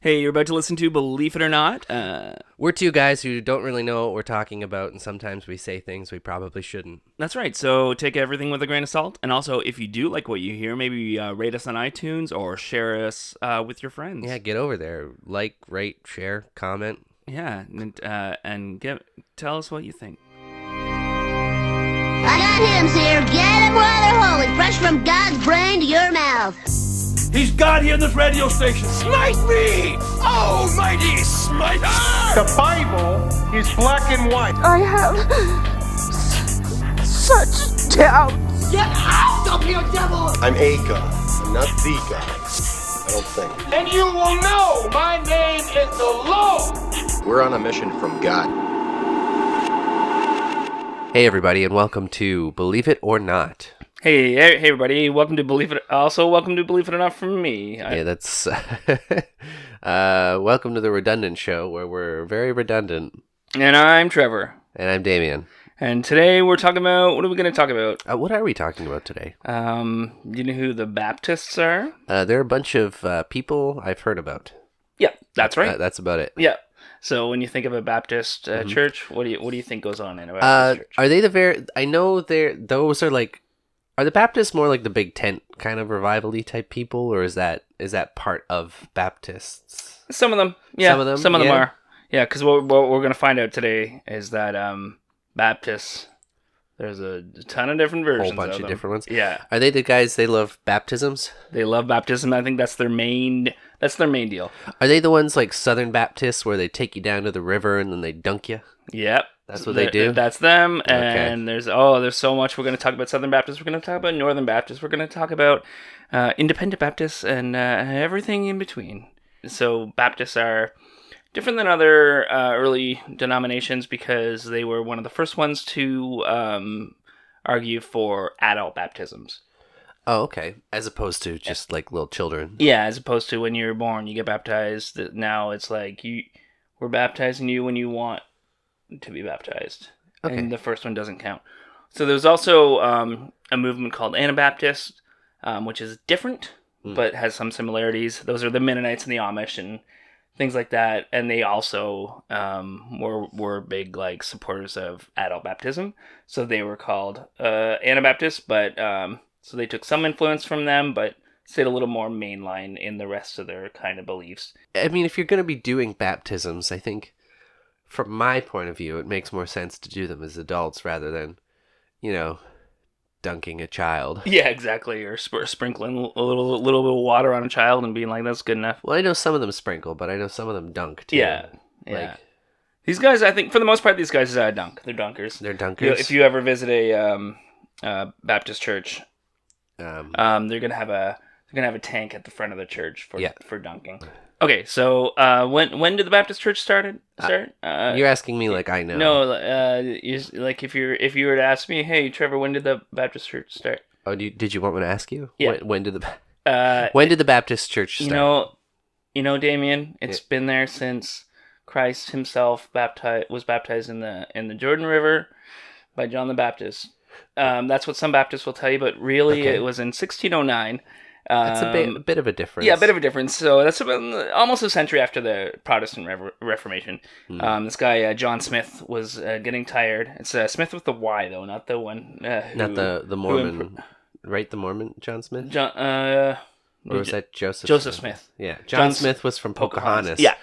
Hey, you're about to listen to Believe It or Not. We're two guys who don't really know what we're talking about, and sometimes we say things we probably shouldn't. That's right, so take everything with a grain of salt. And also, if you do like what you hear, maybe rate us on iTunes or share us with your friends. Yeah, get over there. Like, rate, share, comment. Yeah, and tell us what you think. I got hymns here. Get them while they're holy, fresh from God's brain to your mouth. He's God here in this radio station. Smite me! Almighty smiter! The Bible is black and white. I have such doubts. Get out of here, devil! I'm a God, I'm not the God. I don't think. And you will know my name is the Lord! We're on a mission from God. Hey, everybody, and welcome to Believe It or Not. Hey, everybody! Welcome to Believe It. Also, welcome to Believe It or Not from me. Yeah, that's welcome to the redundant show, where we're very redundant. And I'm Trevor. And I'm Damien. And today we're talking about, what are we going to talk about? What are we talking about today? You know who the Baptists are? They're a bunch of people I've heard about. Yeah, that's right. That's about it. Yeah. So when you think of a Baptist church, what do you think goes on in a Baptist church? Are they I know those are like. Are the Baptists more like the big tent kind of revival-y type people, or is that part of Baptists? Some of them, yeah. Some of them yeah. are, yeah. Because what we're going to find out today is that Baptists, there's a ton of different versions. A whole bunch of different ones. Yeah. Are they the guys? They love baptisms. They love baptism. I think that's their main deal. Are they the ones like Southern Baptists where they take you down to the river and then they dunk you? Yep. That's what they do? That's them. And Okay. there's so much. We're going to talk about Southern Baptists. We're going to talk about Northern Baptists. We're going to talk about Independent Baptists and everything in between. So Baptists are different than other early denominations because they were one of the first ones to argue for adult baptisms. Oh, okay. As opposed to just like little children. Yeah, as opposed to when you're born, you get baptized. Now it's like we're baptizing you when you want to be baptized. Okay. And the first one doesn't count. So there's also a movement called Anabaptist, which is different, but has some similarities. Those are the Mennonites and the Amish and things like that. And they also were big like supporters of adult baptism. So they were called Anabaptists, but so they took some influence from them, but stayed a little more mainline in the rest of their kind of beliefs. I mean, if you're going to be doing baptisms, I think from my point of view, it makes more sense to do them as adults rather than, dunking a child. Yeah, exactly. Or sprinkling a little bit of water on a child and being like, that's good enough. Well, I know some of them sprinkle, but I know some of them dunk too. Yeah. These guys, I think, for the most part, these guys dunk. They're dunkers. They're dunkers. If you ever visit a Baptist church, they're gonna have a tank at the front of the church for dunking. Okay, so when did the Baptist church start? You're asking me like I know. No, like if you were to ask me, hey Trevor, when did the Baptist church start? Oh, did you want me to ask you? Yeah. When did the Baptist church start? You know, Damien, it's been there since Christ himself was baptized in the Jordan River by John the Baptist. That's what some Baptists will tell you, but really It was in 1609. That's a bit of a difference. Yeah, a bit of a difference. So that's about almost a century after the Protestant Reformation. This guy, John Smith, was getting tired. It's Smith with the Y, though, not the one. Not the Mormon, right? The Mormon John Smith? Or was that Joseph? Joseph Smith. Yeah, John Smith was from Pocahontas. Yeah.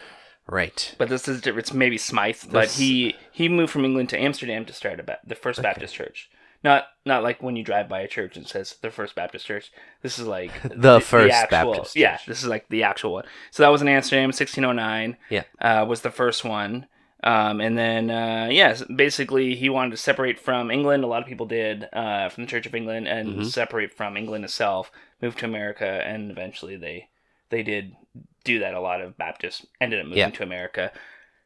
Right. But this is different. It's maybe Smythe, but he moved from England to Amsterdam to start the First Baptist Church. Not like when you drive by a church and it says the First Baptist Church. This is like the first actual, Baptist church. Yeah, this is like the actual one. So that was in Amsterdam, 1609. Yeah, was the first one. And then basically he wanted to separate from England. A lot of people did from the Church of England and separate from England itself. Move to America, and eventually they did do that. A lot of Baptists ended up moving to America.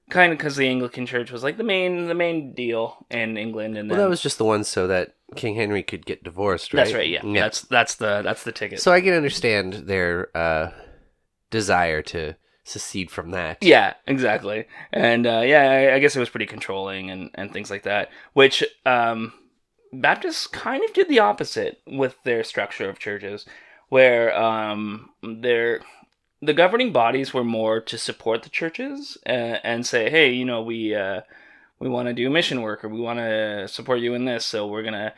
Kind of because the Anglican Church was like the main deal in England, and then, that was just the one so that King Henry could get divorced, right? That's right. Yeah. That's the ticket. So I can understand their desire to secede from that. Yeah, exactly. And I guess it was pretty controlling and things like that. Which Baptists kind of did the opposite with their structure of churches, where the governing bodies were more to support the churches and say, hey, we want to do mission work, or we want to support you in this, so we're going to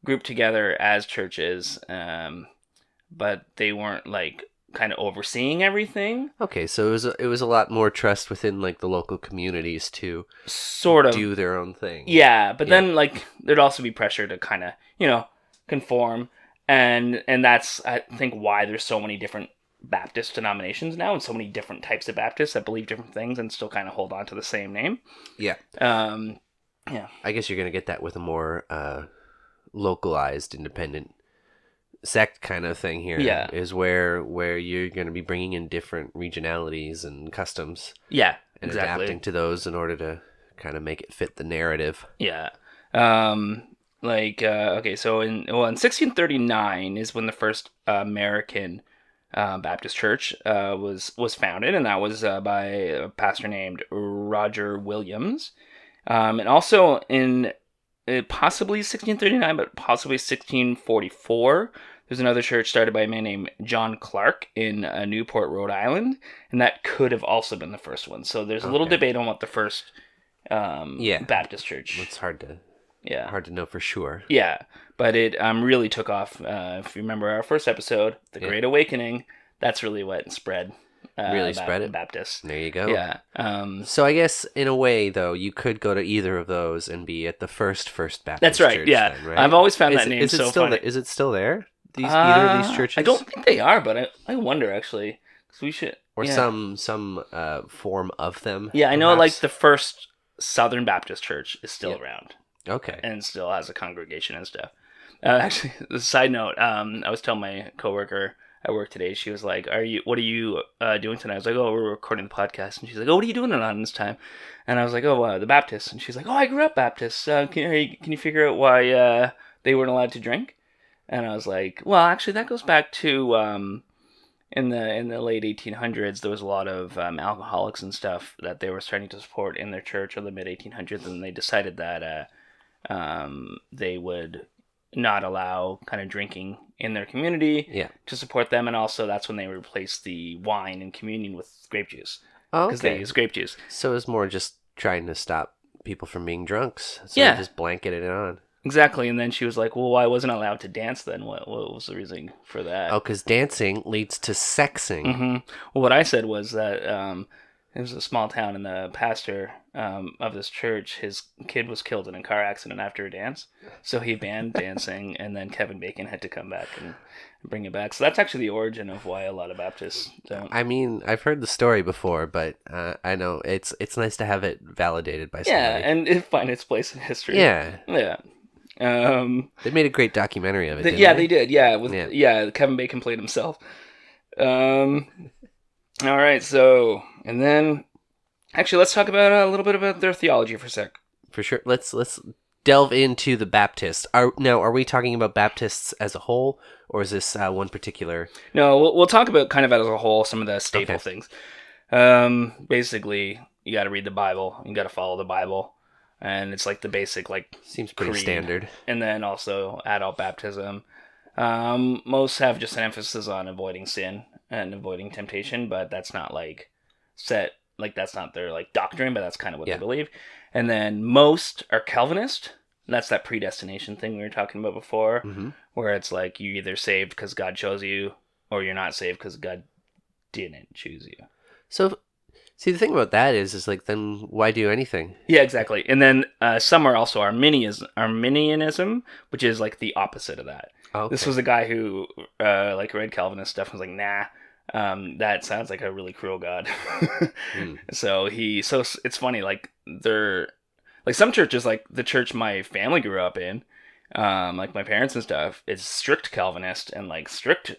group together as churches. But they weren't like kind of overseeing everything. Okay, so it was a lot more trust within like the local communities to sort of do their own thing. Yeah, but then like there'd also be pressure to kind of, conform, and that's, I think, why there's so many different Baptist denominations now, and so many different types of Baptists that believe different things and still kind of hold on to the same name. Yeah. Yeah. I guess you're going to get that with a more localized, independent sect kind of thing here. Yeah. Is where you're going to be bringing in different regionalities and customs. Yeah, and exactly. adapting to those in order to kind of make it fit the narrative. Yeah. Okay, so in 1639 is when the first American Baptist church was founded, and that was by a pastor named Roger Williams. And also in possibly 1639, but possibly 1644, there's another church started by a man named John Clark in Newport, Rhode Island, and that could have also been the first one. So there's a little debate on what the first Baptist church. It's hard to know for sure. Yeah, but it really took off. If you remember our first episode, The Great Awakening, that's really what spread. Spread it. Baptist. There you go. Yeah. So I guess in a way, though, you could go to either of those and be at the first Baptist. That's right. Church, Yeah, then, right? I've always found that name so funny. Is it still there? Either of these churches? I don't think they are, but I wonder actually, because we should. Or some form of them. Yeah, I know. perhaps? Like the first Southern Baptist Church is still around. Okay. And still has a congregation and stuff. Actually, a side note, I was telling my coworker at work today, she was like, what are you doing tonight? I was like, oh, we're recording the podcast. And she's like, oh, what are you doing on this time? And I was like, oh, the Baptists. And she's like, oh, I grew up Baptist. Can you figure out why they weren't allowed to drink? And I was like, well, actually, that goes back to in the late 1800s, there was a lot of alcoholics and stuff that they were starting to support in their church, or the mid 1800s, and they decided that they would not allow kind of drinking in their community to support them, and also that's when they replaced the wine in communion with grape juice, because they use grape juice. So it's more just trying to stop people from being drunks. So they just blanketed it on. Exactly, and then she was like, well, why wasn't I allowed to dance then? What was the reason for that? Oh, because dancing leads to sexing. Mm-hmm. Well, what I said was that it was a small town, and the pastor of this church, his kid was killed in a car accident after a dance, so he banned dancing, and then Kevin Bacon had to come back and bring it back. So that's actually the origin of why a lot of Baptists don't. I mean, I've heard the story before, but I know it's nice to have it validated by somebody. Yeah, and it find its place in history. Yeah. Yeah. They made a great documentary of it. They did. Yeah, Kevin Bacon played himself. All right, so and then actually let's talk about a little bit about their theology for a sec. For sure. Let's delve into the Baptists. Are we talking about Baptists as a whole, or is this one particular? No, we'll talk about kind of as a whole some of the staple things. Basically, you got to read the Bible. You got to follow the Bible. And it's like the basic, like, seems pretty creed. standard. And then also adult baptism. Most have just an emphasis on avoiding sin and avoiding temptation, but that's not like set, like that's not their like doctrine, but that's kind of what they believe. And then most are Calvinist. And that's that predestination thing we were talking about before, where it's like you either saved because God chose you, or you're not saved because God didn't choose you. So. See, the thing about that is like, then why do anything? Yeah, exactly. And then some are also Arminianism, which is like the opposite of that. Okay. This was a guy who like read Calvinist stuff and was like, nah, that sounds like a really cruel God. So it's funny, like they're like some churches, like the church my family grew up in, like my parents and stuff, it's strict Calvinist and like strict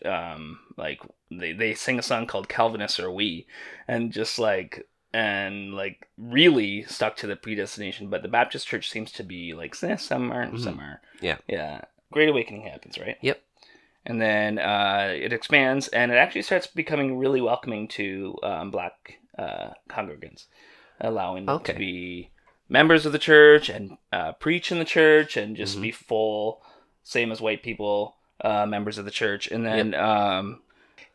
like they sing a song called Calvinists Are We, and just like really stuck to the predestination. But the Baptist church seems to be like some aren't, some are. Yeah. Great Awakening happens, right? Yep. And then it expands, and it actually starts becoming really welcoming to black congregants, allowing them to be members of the church and preach in the church and just be full, same as white people, members of the church. And then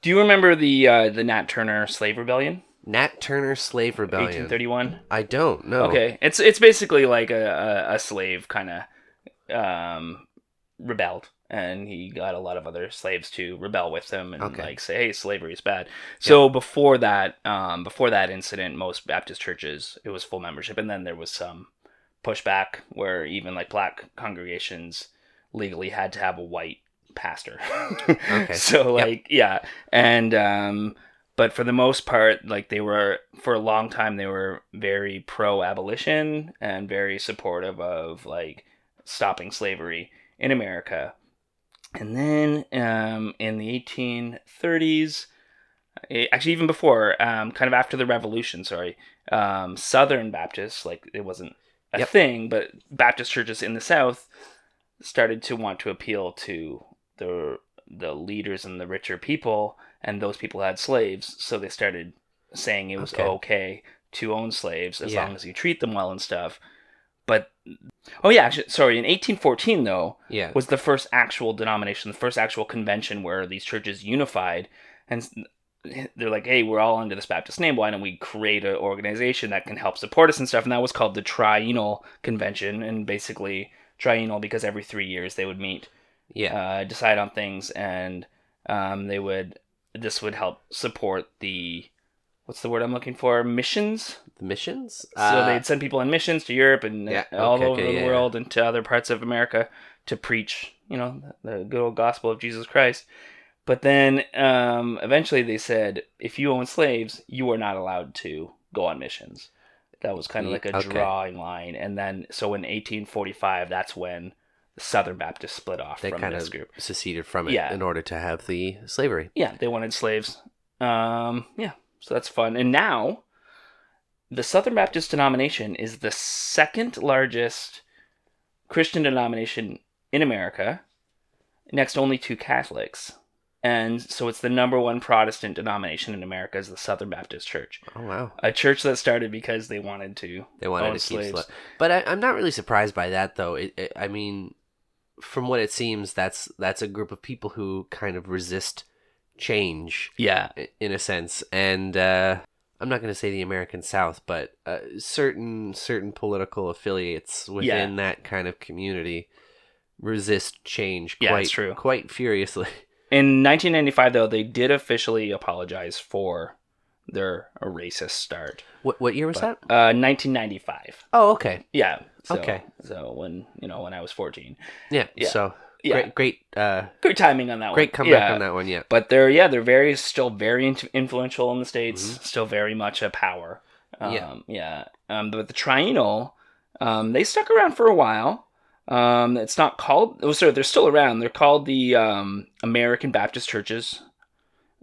Do you remember the Nat Turner slave rebellion? Nat Turner slave rebellion. 1831. I don't know. Okay, it's basically like a slave kind of rebelled, and he got a lot of other slaves to rebel with him and like say, hey, slavery is bad. So before that incident, most Baptist churches, it was full membership, and then there was some pushback where even like black congregations legally had to have a white pastor. Okay. So like and but for the most part, like they were, for a long time, they were very pro-abolition and very supportive of like stopping slavery in America. And then in the 1830s, actually even before, kind of after the Revolution, Southern Baptists, like it wasn't a thing, but Baptist churches in the South started to want to appeal to the leaders and the richer people, and those people had slaves, so they started saying it was okay to own slaves as long as you treat them well and stuff. But actually, in 1814 though, was the first actual denomination, the first actual convention where these churches unified, and they're like, hey, we're all under this Baptist name, why don't we create an organization that can help support us and stuff? And that was called the Triennial Convention, and basically triennial because every 3 years they would meet, decide on things, and this would help support the, what's the word I'm looking for? Missions? The missions? So they'd send people on missions to Europe and all over the world and to other parts of America to preach, the good old gospel of Jesus Christ. But then eventually they said, if you own slaves, you are not allowed to go on missions. That was kind of like a drawing line. And then, so in 1845, that's when the Southern Baptists split off from this group. They kind of seceded from it in order to have the slavery. Yeah, they wanted slaves. So that's fun. And now, the Southern Baptist denomination is the second largest Christian denomination in America, next only to Catholics. And so it's the number one Protestant denomination in America is the Southern Baptist Church. Oh, wow. A church that started because they wanted to own slaves. But I'm not really surprised by that, though. I mean, from what it seems, that's a group of people who kind of resist change. Yeah. In a sense. And I'm not going to say the American South, but certain political affiliates within that kind of community resist change quite furiously. In 1995, though, they did officially apologize for their racist start. What year was that? 1995. Oh, okay. Yeah. So, okay. So when I was 14. Yeah. So great timing on that one. Great comeback on that one. Yeah. But they're still very influential in the States. Mm-hmm. Still very much a power. But the Triennial, they stuck around for a while. It's not called. They're still around. They're called the American Baptist Churches,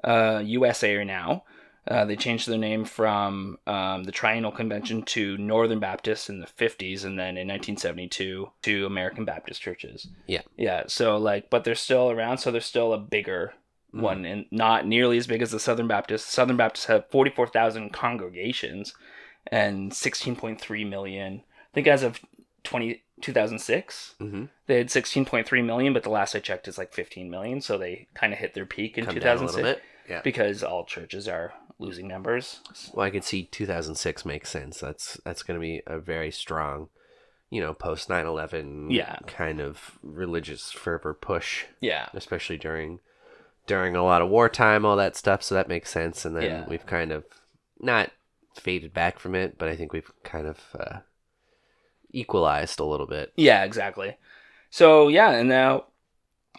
USA now. They changed their name from the Triennial Convention to Northern Baptists in the 50s, and then in 1972 to American Baptist Churches. Yeah. Yeah. So but they're still around. So they're still a bigger one, and not nearly as big as the Southern Baptists. Southern Baptists have 44,000 congregations and 16.3 million. I think as of 2006, they had 16.3 million, but the last I checked is like 15 million. So they kind of hit their peak in 2006 because all churches are losing members. Well, I could see 2006 makes sense. That's going to be a very strong, post 9/11 kind of religious fervor push. Yeah, especially during a lot of wartime, all that stuff. So that makes sense. And then we've kind of not faded back from it, but I think we've kind of equalized a little bit. Yeah, exactly. So and now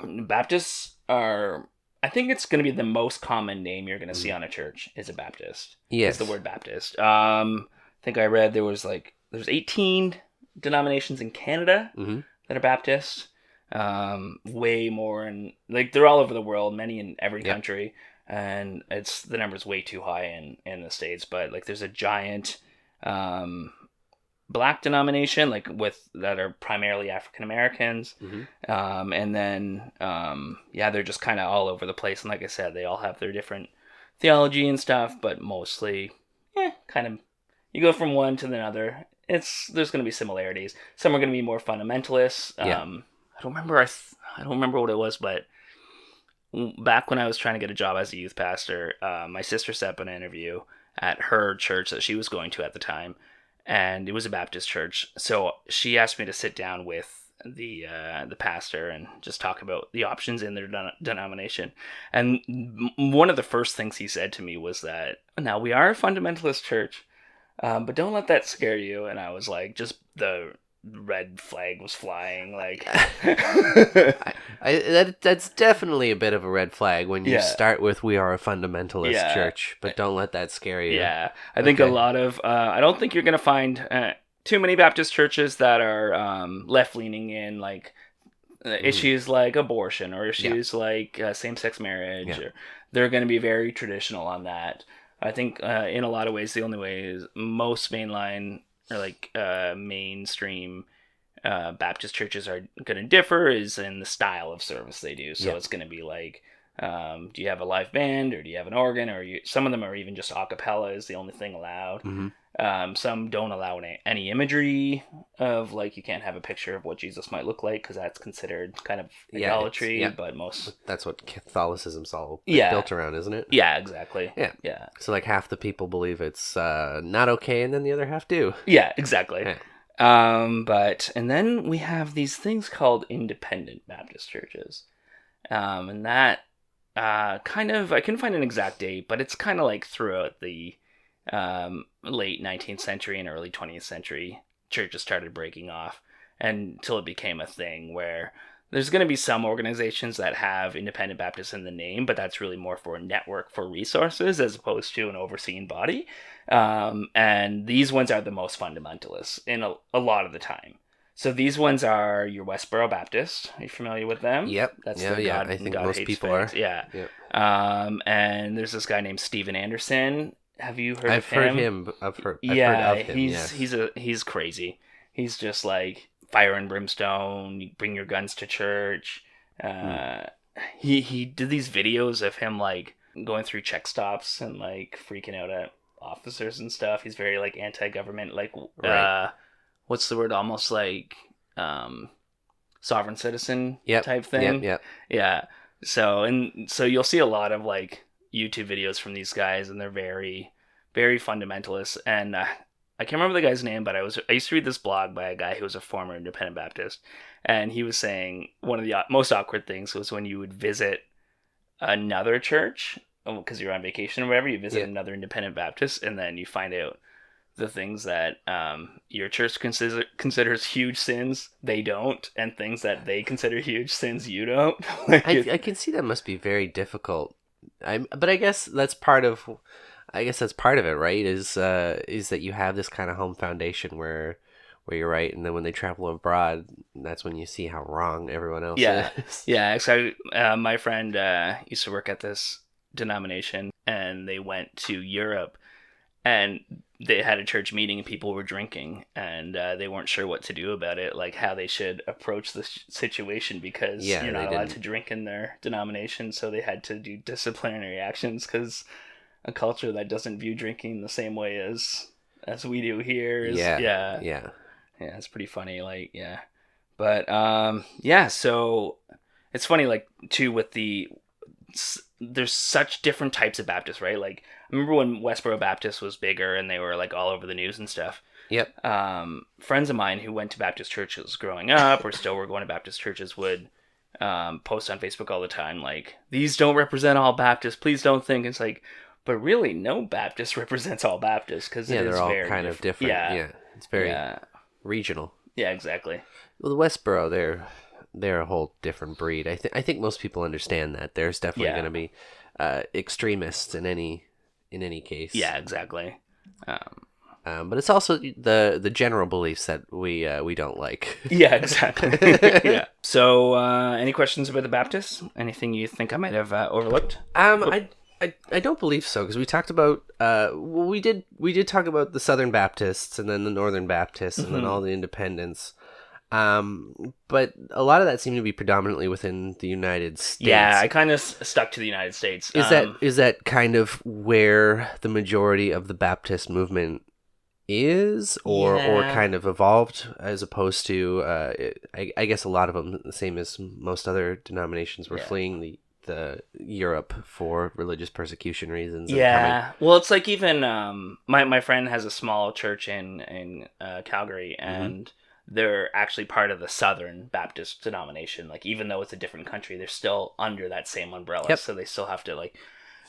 Baptists are, I think it's going to be the most common name you're going to see on a church is a Baptist. Yes. Is the word Baptist. I think I read there's 18 denominations in Canada that are Baptist. Way more, and they're all over the world, many in every country, and the number's way too high in the States, but there's a giant Black denomination that are primarily African Americans, and then they're just kind of all over the place, and like I said, they all have their different theology and stuff, but mostly kind of you go from one to another. There's going to be similarities. Some are going to be more fundamentalists. I don't remember what it was, but back when I was trying to get a job as a youth pastor, my sister set up an interview at her church that she was going to at the time, and it was a Baptist church. So she asked me to sit down with the pastor and just talk about the options in their denomination. And one of the first things he said to me was that, now we are a fundamentalist church, but don't let that scare you. And I was like, just the red flag was flying. Like, that's definitely a bit of a red flag when you start with "we are a fundamentalist church," but don't let that scare you. Yeah, I think a lot of I don't think you're gonna find too many Baptist churches that are left leaning in like issues like abortion or issues like same-sex marriage. Or they're going to be very traditional on that. I think in a lot of ways the only way is most mainline or like mainstream Baptist churches are going to differ is in the style of service they do. So it's going to be like, do you have a live band or do you have an organ, or some of them are even just a cappella is the only thing allowed. Some don't allow any imagery of, like, you can't have a picture of what Jesus might look like because that's considered kind of idolatry. But that's what Catholicism's all built around, isn't it? Yeah, exactly. Yeah. So like half the people believe it's not okay, and then the other half do. Yeah, exactly. And then we have these things called independent Baptist churches, and that kind of, I couldn't find an exact date, but it's kind of like throughout the late 19th century and early 20th century, churches started breaking off until it became a thing where there's going to be some organizations that have independent Baptists in the name, but that's really more for a network for resources as opposed to an overseeing body. And these ones are the most fundamentalists in a lot of the time. So these ones are your Westboro Baptist. Are you familiar with them? Yep. That's I think most people are. Yeah. Yep. And there's this guy named Steven Anderson. Have you heard of him? I've heard of him. He's crazy. He's just like fire and brimstone. You bring your guns to church. He did these videos of him like going through check stops and like freaking out at officers and stuff. He's very like anti-government, like what's the word? Almost like sovereign citizen type thing. Yeah. So you'll see a lot of like YouTube videos from these guys, and they're very, very fundamentalist. And I can't remember the guy's name, but I used to read this blog by a guy who was a former independent Baptist, and he was saying one of the most awkward things was when you would visit another church, because you're on vacation or whatever, you visit another independent Baptist, and then you find out the things that your church considers huge sins, they don't, and things that they consider huge sins, you don't. I can see that must be very difficult. But I guess that's part of it, right? Is that you have this kind of home foundation where you're right, and then when they travel abroad, that's when you see how wrong everyone else is. Yeah. So my friend used to work at this denomination, and they went to Europe, and they had a church meeting, and people were drinking, and they weren't sure what to do about it, like how they should approach the situation, because you're not allowed to drink in their denomination, so they had to do disciplinary actions, because a culture that doesn't view drinking the same way as we do here is it's pretty funny, like but so it's funny, like too, with there's such different types of Baptists, right? Like, I remember when Westboro Baptist was bigger and they were like all over the news and stuff. Yep. Friends of mine who went to Baptist churches growing up or still were going to Baptist churches would post on Facebook all the time, like, these don't represent all Baptists, please don't think. It's like, but really no Baptist represents all Baptists, because they're all kind of different. It's very regional. Yeah, exactly. Well, the Westboro, they're a whole different breed. I think most people understand that. There's definitely going to be extremists in any case. Yeah, exactly. But it's also the general beliefs that we don't like. Yeah, exactly. Yeah. So, any questions about the Baptists? Anything you think I might have overlooked? I don't believe so, because we talked about we did talk about the Southern Baptists and then the Northern Baptists and then all the independents. But a lot of that seemed to be predominantly within the United States. Yeah, I kind of stuck to the United States. Is that kind of where the majority of the Baptist movement is, or kind of evolved, as opposed to I guess a lot of them, the same as most other denominations, were fleeing the Europe for religious persecution reasons. Yeah, well, it's like even my friend has a small church in Calgary, and they're actually part of the Southern Baptist denomination. Like, even though it's a different country, they're still under that same umbrella, so they still have to like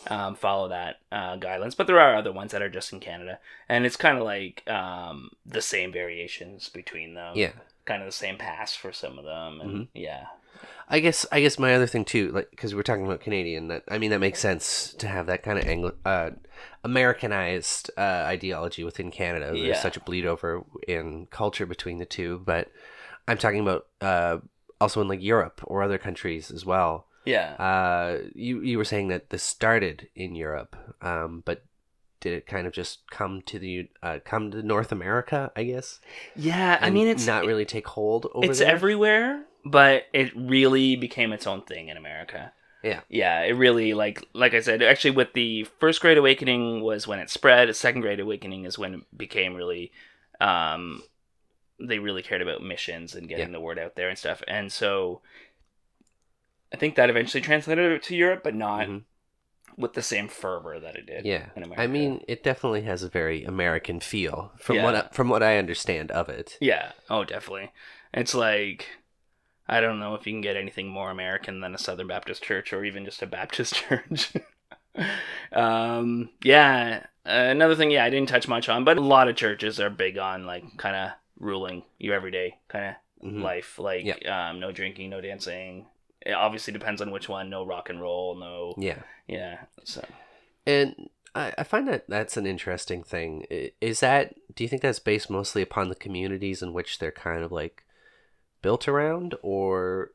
follow that guidelines. But there are other ones that are just in Canada, and it's kind of like the same variations between them. Yeah, kind of the same pass for some of them, and yeah. I guess my other thing too, like, because we're talking about Canadian, that makes sense to have that kind of Americanized ideology within Canada. There's such a bleed over in culture between the two, but I'm talking about also in like Europe or other countries as well. Yeah. You were saying that this started in Europe, but did it kind of just come to North America, I guess? Yeah, and it's not really take hold over there? It's everywhere, but it really became its own thing in America. Yeah. Yeah, it really, like I said, actually with the First Great Awakening was when it spread. The Second Great Awakening is when it became really, they really cared about missions and getting the word out there and stuff. And so I think that eventually translated to Europe, but not with the same fervor that it did in America. I mean, it definitely has a very American feel from what I understand of it. Yeah. Oh, definitely. It's like, I don't know if you can get anything more American than a Southern Baptist church or even just a Baptist church. Another thing, I didn't touch much on, but a lot of churches are big on like kind of ruling your everyday kind of life, like no drinking, no dancing. It obviously depends on which one. No rock and roll, no. Yeah. So, and I find that that's an interesting thing. Do you think that's based mostly upon the communities in which they're kind of like built around, or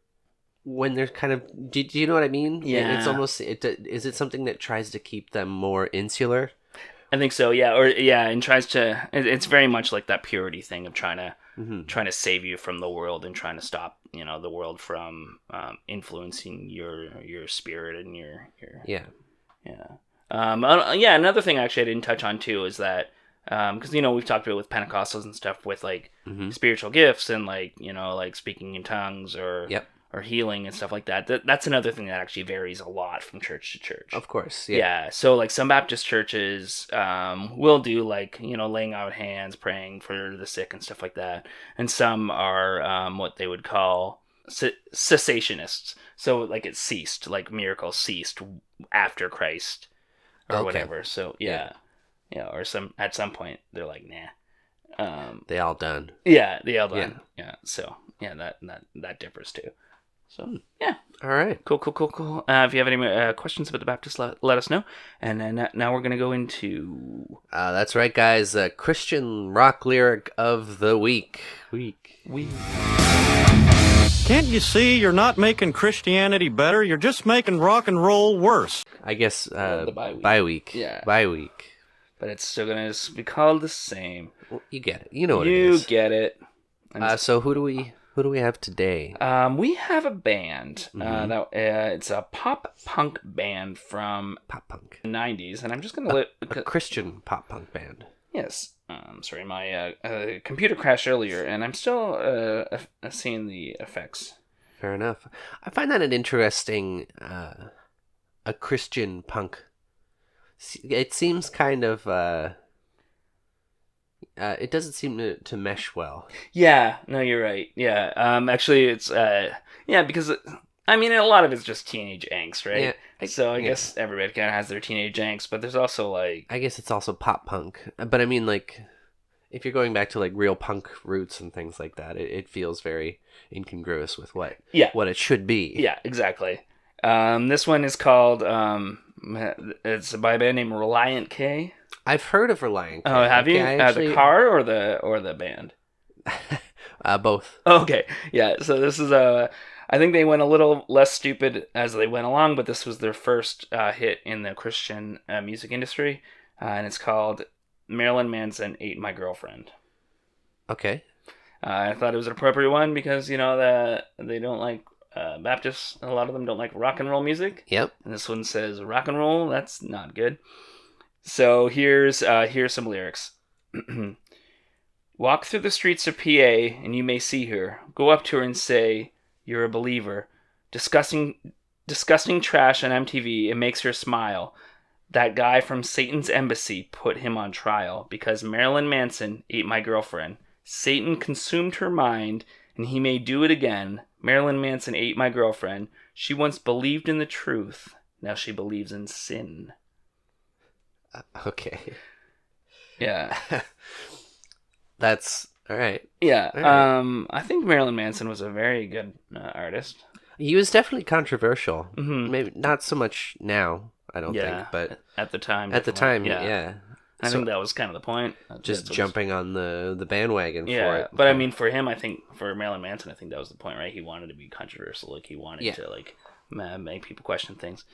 when they're kind of, do you know what I mean? Yeah. It's almost, is it something that tries to keep them more insular? I think so, yeah. And tries to, it's very much like that purity thing of trying to save you from the world and trying to stop, the world from influencing your spirit and your another thing actually I didn't touch on too is that because we've talked about with Pentecostals and stuff with like spiritual gifts and like like speaking in tongues or healing and stuff like that. That's another thing that actually varies a lot from church to church. Of course, yeah. So like some Baptist churches will do like laying out hands, praying for the sick and stuff like that, and some are what they would call cessationists. So like it ceased, like miracles ceased after Christ or whatever. So or at some point they're like, nah. They all done. Yeah, they all done. Yeah. So that differs too. So yeah. All right. Cool. If you have any questions about the Baptist, let us know. And then now we're gonna go into. That's right, guys. Christian rock lyric of the week. Can't you see you're not making Christianity better? You're just making rock and roll worse. I guess the bye week. Yeah. Bye week. But it's still going to be called the same. Well, you get it. You know what it is. You get it. So who do we have today? We have a band. It's a pop punk band from the 90s, and I'm just going to a Christian pop punk band. Yes. Sorry, my computer crashed earlier, and I'm still seeing the effects. Fair enough. I find that an interesting a Christian punk. It seems kind of it doesn't seem to mesh well. Yeah, no, you're right. Yeah, actually, it's because a lot of it's just teenage angst, right? Yeah, so I guess everybody kind of has their teenage angst, but there's also like I guess it's also pop punk. But I mean, like, if you're going back to like real punk roots and things like that, it feels very incongruous with what it should be. Yeah, exactly. This one is called it's by a band named Relient K. I've heard of Relient K. Oh, have you? The car or the band? Both. Okay, yeah. So this is I think they went a little less stupid as they went along, but this was their first hit in the Christian music industry, and it's called Marilyn Manson Ate My Girlfriend. Okay. I thought it was an appropriate one because they don't like Baptists. A lot of them don't like rock and roll music. Yep. And this one says rock and roll. That's not good. So here's some lyrics. Walk through the streets of PA and you may see her. Go up to her and say, you're a believer. Discussing disgusting trash on MTV. It makes her smile. That guy from Satan's Embassy put him on trial because Marilyn Manson ate my girlfriend. Satan consumed her mind, and he may do it again. Marilyn Manson ate my girlfriend. She once believed in the truth. Now she believes in sin. Okay. Yeah. That's all right. Yeah. All right. I think Marilyn Manson was a very good artist. He was definitely controversial. Mm-hmm. Maybe not so much now, I don't think, but at the time. At the time, yeah. I think that was kind of the point. Just jumping on the bandwagon for it. But I mean, for him, I think, for Marilyn Manson, I think that was the point, right? He wanted to be controversial. Like, he wanted to, like, make people question things.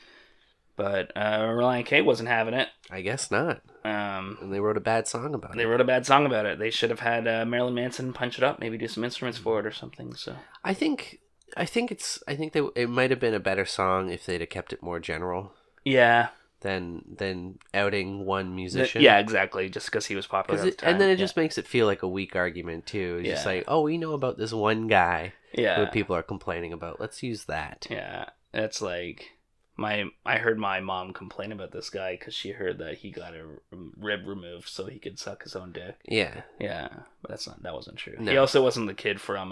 But Relient K wasn't having it. I guess not. And they wrote a bad song about it. They should have had Marilyn Manson punch it up, maybe do some instruments for it or something. So I think it might have been a better song if they'd have kept it more general. Yeah. Than outing one musician. Yeah, exactly. Just because he was popular at the time. And then it just makes it feel like a weak argument too. It's just like, oh, we know about this one guy who people are complaining about. Let's use that. Yeah, it's like I heard my mom complain about this guy because she heard that he got a rib removed so he could suck his own dick. Yeah, yeah, but that wasn't true. No. He also wasn't the kid from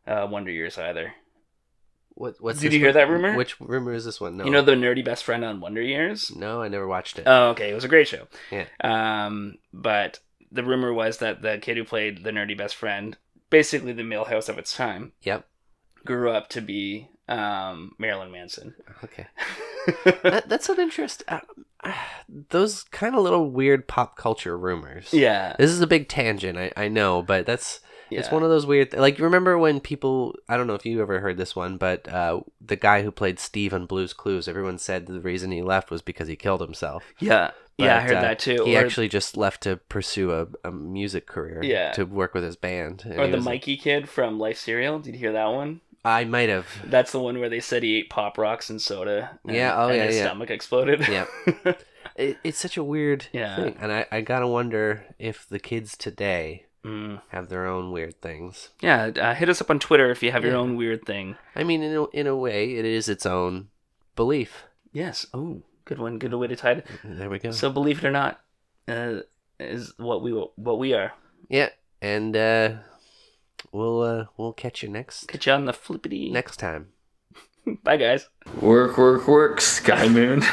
Wonder Years either. What's Did you hear that rumor? Which rumor is this one? No. You know the nerdy best friend on Wonder Years? No, I never watched it. Oh, okay. It was a great show. Yeah. But the rumor was that the kid who played the nerdy best friend, basically the Milhouse of its time, grew up to be Marilyn Manson. Okay. That's an interest. Those kind of little weird pop culture rumors. Yeah. This is a big tangent, I know, but that's... Yeah. It's one of those weird... Like, remember when people... I don't know if you ever heard this one, but the guy who played Steve on Blue's Clues, everyone said the reason he left was because he killed himself. Yeah. But, I heard that too. He actually just left to pursue a music career. Yeah. To work with his band. Or the Mikey kid from Life Cereal. Did you hear that one? I might have. That's the one where they said he ate Pop Rocks and soda. And, his stomach exploded. Yeah. It's such a weird thing. And I gotta wonder if the kids today... have their own weird things. Yeah, hit us up on Twitter if you have your own weird thing. I mean, in a way, it is its own belief. Yes. Oh, good one. Good way to tie it. There we go. So, believe it or not, is what we are. Yeah, and we'll catch you on the flippity next time. Bye, guys. Work, Sky Moon.